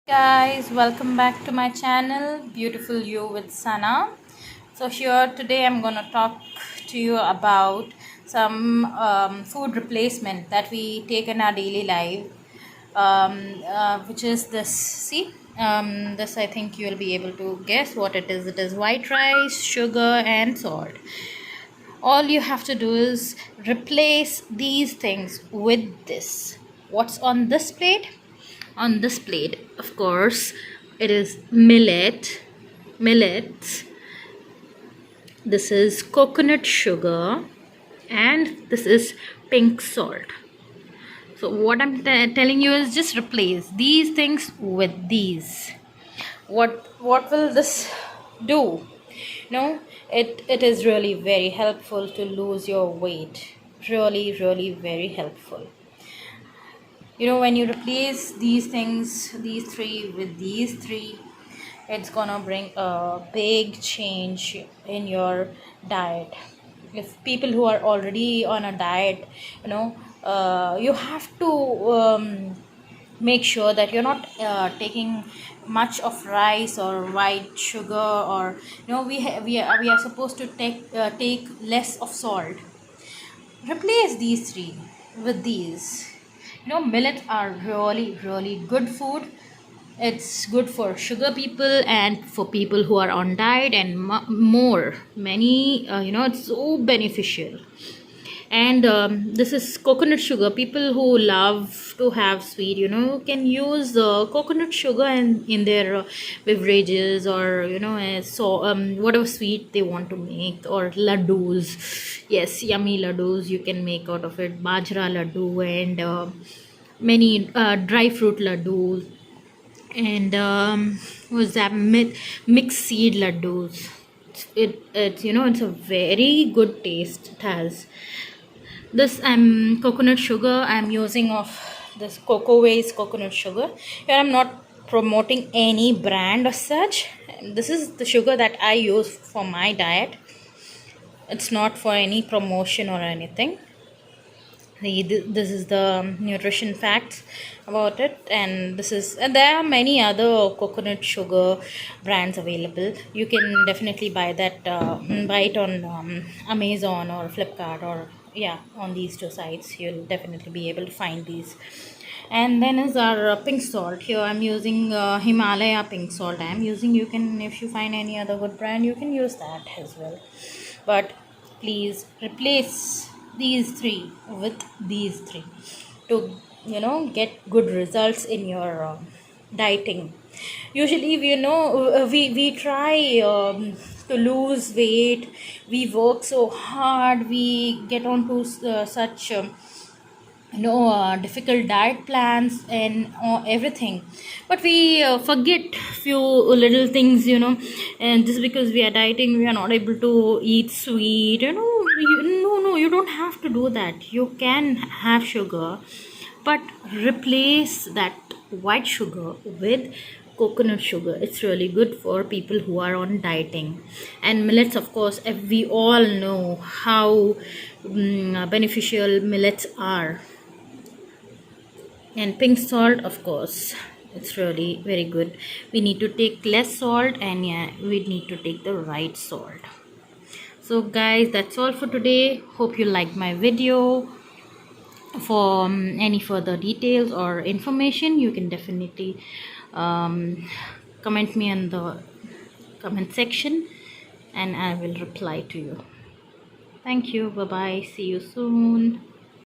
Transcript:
Guys, welcome back to my channel Beautiful You with Sana. So here today I'm gonna talk to you about some food replacement that we take in our daily life, which is this. See, this I think you'll be able to guess what it is. It is white rice, sugar and salt. All you have to do is replace these things with this. What's on this plate? On this plate, of course, it is millets. This is coconut sugar and this is pink salt. So what I'm telling you is just replace these things with these. What will this do? It is really very helpful to lose your weight. Really very helpful. When you replace these things, these three with these three, it's gonna bring a big change in your diet. If people who are already on a diet, you have to make sure that you're not taking much of rice or white sugar, or we are supposed to take less of salt. Replace these three with these. Millets are really good food. It's good for sugar people and for people who are on diet and more many, it's so beneficial. And this is coconut sugar. People who love to have sweet, can use coconut sugar in their beverages, or whatever sweet they want to make, or laddus. Yes, yummy laddus you can make out of it. Bajra laddu and many dry fruit laddus, and was that mixed seed laddus. It's a very good taste it has. This coconut sugar I'm using of this Cocoa Ways coconut sugar. Here I'm not promoting any brand as such. This is the sugar that I use for my diet. It's not for any promotion or anything. This is the nutrition facts about it, and there are many other coconut sugar brands available. You can definitely buy it on Amazon or Flipkart, or on these two sites you'll definitely be able to find these. And then is our pink salt. Here I'm using Himalaya pink salt. You can, if you find any other good brand, you can use that as well. But please replace these three with these three to get good results in your dieting. Usually we try to lose weight. We work so hard, we get onto such difficult diet plans and everything, but we forget few little things, and just because we are dieting we are not able to eat sweet. You don't have to do that. You can have sugar, but replace that white sugar with coconut sugar. It's really good for people who are on dieting. And millets, of course, we all know how beneficial millets are. And pink salt, of course, it's really very good. We need to take less salt, and we need to take the right salt. So guys, that's all for today. Hope you liked my video. For any further details or information, you can definitely comment me in the comment section, and I will reply to you. Thank you. Bye bye. See you soon.